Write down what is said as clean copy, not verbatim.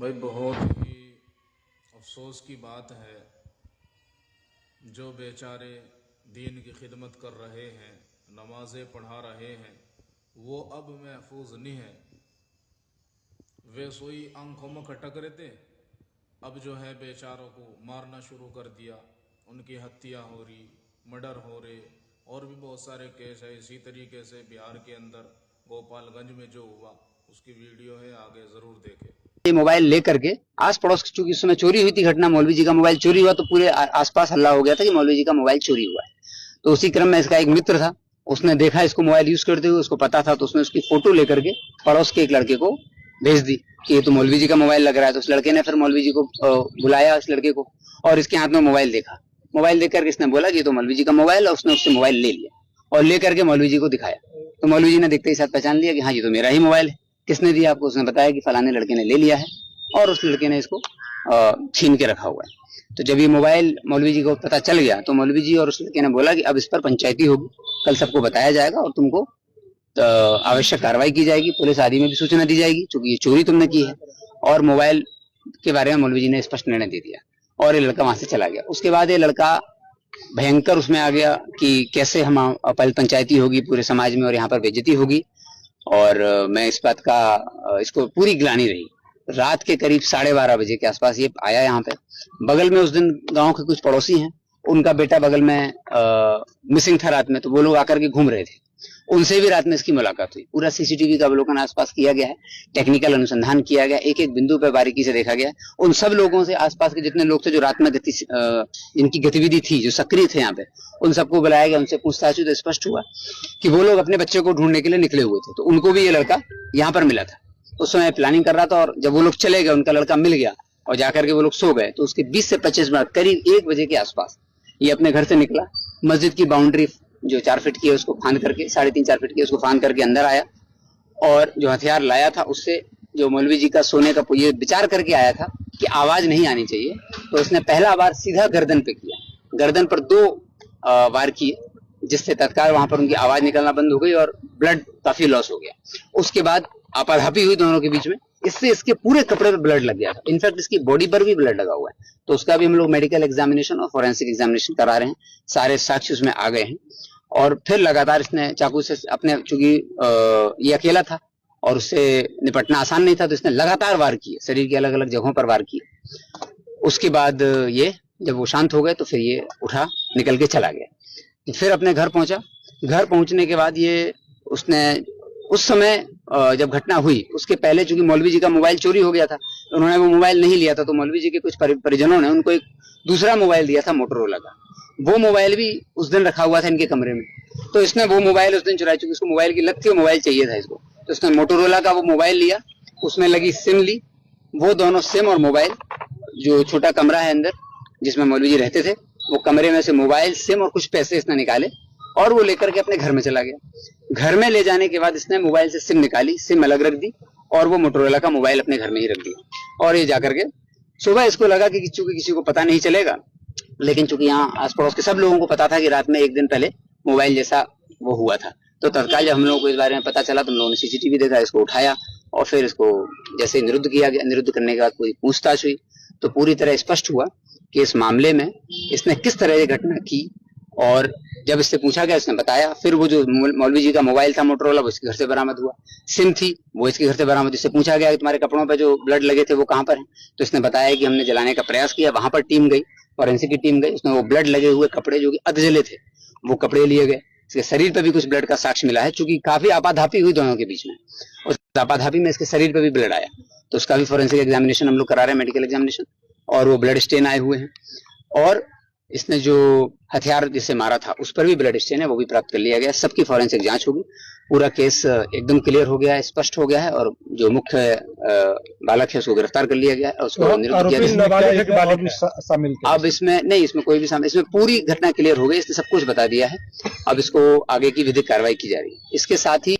भाई बहुत ही अफसोस की बात है, जो बेचारे दीन की खिदमत कर रहे हैं, नमाजें पढ़ा रहे हैं, वो अब महफूज नहीं है। वे सोई आंखों में खटक रहे थे, अब जो है बेचारों को मारना शुरू कर दिया, उनकी हत्या हो रही, मर्डर हो रहे, और भी बहुत सारे केस है। इसी तरीके से बिहार के अंदर गोपालगंज में जो हुआ उसकी वीडियो है, आगे जरूर देखें। ये मोबाइल लेकर के आस पड़ोस की, चूंकि उस समय चोरी हुई थी घटना, मौलवी जी का मोबाइल चोरी हुआ तो पूरे आसपास हल्ला हो गया था कि मौलवी जी का मोबाइल चोरी हुआ है। तो उसी क्रम में इसका एक मित्र था, उसने देखा इसको मोबाइल यूज करते हुए, उसको पता था, तो उसने उसकी फोटो लेकर के पड़ोस के एक लड़के को भेज दी कि ये तो मौलवी जी का मोबाइल लग रहा है। तो उस लड़के ने फिर मौलवी जी को बुलाया, इस लड़के को, और इसके हाथ में मोबाइल देखा। मोबाइल देख करके इसने बोला कि ये तो मौलवी जी का मोबाइल है। उसने उससे मोबाइल ले लिया और लेकर के मौलवी जी को दिखाया। तो मौलवी जी ने देखते ही साथ पहचान लिया कि हाँ ये तो मेरा ही मोबाइल है। किसने दिया आपको? उसने बताया कि फलाने लड़के ने ले लिया है और उस लड़के ने इसको छीन के रखा हुआ है। तो जब ये मोबाइल मौलवी जी को पता चल गया तो मौलवी जी और उस लड़के ने बोला कि अब इस पर पंचायती होगी, कल सबको बताया जाएगा और तुमको आवश्यक कार्रवाई की जाएगी, पुलिस आदि में भी सूचना दी जाएगी, क्योंकि ये चोरी तुमने की है। और मोबाइल के बारे में मौलवी जी ने स्पष्ट निर्णय दे दिया और ये लड़का वहां से चला गया। उसके बाद ये लड़का भयंकर उसमें आ गया कि कैसे हम पहले पंचायती होगी पूरे समाज में और यहाँ पर बेइज्जती होगी। और मैं इस बात का इसको पूरी गिलानी रही। रात के करीब 12:30 बजे के आसपास ये आया यहाँ पे। बगल में उस दिन गांव के कुछ पड़ोसी हैं, उनका बेटा बगल में मिसिंग था रात में, तो वो लोग आकर के घूम रहे थे, उनसे भी रात में इसकी मुलाकात हुई। पूरा सीसीटीवी का अवलोकन आसपास किया गया है, टेक्निकल अनुसंधान किया गया, एक एक बिंदु पर बारीकी से देखा गया। उन सब लोगों से, आसपास के जितने लोग थे जो रात में इनकी गतिविधि थी, जो सक्रिय थे यहाँ पे, उन सबको बुलाया गया, उनसे पूछताछ हुई तो स्पष्ट हुआ कि वो लोग अपने बच्चे को ढूंढने के लिए निकले हुए थे। तो उनको भी ये लड़का यहाँ पर मिला था, उस समय प्लानिंग कर रहा था, और जब वो लोग चले गए, उनका लड़का मिल गया और जाकर के वो लोग सो गए, तो उसके 20 से 25 मिनट करीब 1 बजे के आसपास ये अपने घर से निकला, मस्जिद की बाउंड्री जो 4 फीट की है उसको फांद करके, 3.5-4 फीट की उसको फांद करके अंदर आया, और जो हथियार लाया था उससे जो मौलवी जी का सोने का ये विचार करके आया था कि आवाज नहीं आनी चाहिए, तो उसने पहला बार सीधा गर्दन पे किया, गर्दन पर 2 वार किए, जिससे तत्काल वहां पर उनकी आवाज निकलना बंद हो गई और ब्लड काफी लॉस हो गया। उसके बाद आपाधापी हुई दोनों के बीच में, इससे इसके पूरे कपड़े पे ब्लड लग गया था, इनफैक्ट इसकी बॉडी पर भी ब्लड लगा हुआ है। तो उसका भी हम लोग मेडिकल एग्जामिनेशन और फोरेंसिक एग्जामिनेशन करा रहे हैं, सारे साक्ष्य उसमें आ गए हैं। और फिर लगातार इसने चाकू से अपने, चूंकि ये अकेला था और उससे निपटना आसान नहीं था, तो इसने लगातार वार किए, शरीर के अलग अलग जगहों पर वार किए। उसके बाद ये जब वो शांत हो गए तो फिर ये उठा, निकल के चला गया। फिर अपने घर पहुंचा। घर पहुंचने के बाद ये उसने उस समय जब घटना हुई उसके पहले, चूंकि मौलवी जी का मोबाइल चोरी हो गया था, उन्होंने वो मोबाइल नहीं लिया था, तो मौलवी जी के कुछ परिजनों ने उनको एक दूसरा मोबाइल दिया था, मोटोरोला का। वो मोबाइल भी उस दिन रखा हुआ था इनके कमरे में, तो इसने वो मोबाइल उस दिन चुराया, चूंकि उसको मोबाइल की लत थी, मोबाइल चाहिए था इसको, तो इसने मोटोरोला का वो मोबाइल लिया, उसमें लगी सिम ली, वो दोनों सिम और मोबाइल, जो छोटा कमरा है अंदर जिसमें मौलवी जी रहते थे, वो कमरे में से मोबाइल, सिम और कुछ पैसे इसने निकाले और वो लेकर के अपने घर में चला गया। घर में ले जाने के बाद इसने मोबाइल से सिम निकाली, सिम अलग रख दी और वो मोटोरोला का मोबाइल अपने घर में ही रख दिया। और ये जाकर के सुबह इसको लगा कि चूंकि किसी को पता नहीं चलेगा, लेकिन चूंकि यहाँ आस पड़ोस के सब लोगों को पता था कि रात में 1 दिन पहले मोबाइल जैसा वो हुआ था, तो तत्काल जब हम लोगों को इस बारे में पता चला तो हम लोगों ने सीसीटीवी देखा, इसको उठाया और फिर इसको जैसे निरुद्ध किया गया। निरुद्ध करने के बाद पूरी पूछताछ हुई तो पूरी तरह स्पष्ट हुआ कि इस मामले में इसने किस तरह ये घटना की। और जब इससे पूछा गया इसने बताया। फिर वो जो मौलवी जी का मोबाइल था मोटोरोला, वो इसके घर से बरामद हुआ। सिम थी वो इसके घर से बरामद। इससे पूछा गया कि तुम्हारे कपड़ों पे जो ब्लड लगे थे वो कहाँ पर है, तो इसने बताया कि हमने जलाने का प्रयास किया, वहां पर टीम गई, फॉरेंसिक की टीम गई, उसने वो ब्लड लगे हुए कपड़े जो कि अधजले थे वो कपड़े लिए गए। इसके शरीर पर भी कुछ ब्लड का साक्ष्य मिला है, चूंकि काफी आपाधापी हुई दोनों के बीच में, उस आपाधापी में इसके शरीर पर भी ब्लड आया, तो उसका भी फॉरेंसिक एग्जामिनेशन हम लोग करा रहे हैं, मेडिकल एग्जामिनेशन, और वो ब्लड स्टेन आए हुए हैं। और इसने जो हथियार जिससे मारा था उस पर भी ब्लड स्टेन है, वो भी प्राप्त कर लिया गया। सबकी फॉरेंसिक जांच होगी, पूरा केस एकदम क्लियर हो गया है, स्पष्ट हो गया है, और जो मुख्य बालक है उसको गिरफ्तार कर लिया गया है और उसको निरुद्ध किया गया। अब इसमें नहीं, इसमें कोई भी सामने, इसमें पूरी घटना क्लियर हो गई, इसने सब कुछ बता दिया है। अब इसको आगे की विधिक कार्रवाई की जा रही है। इसके साथ ही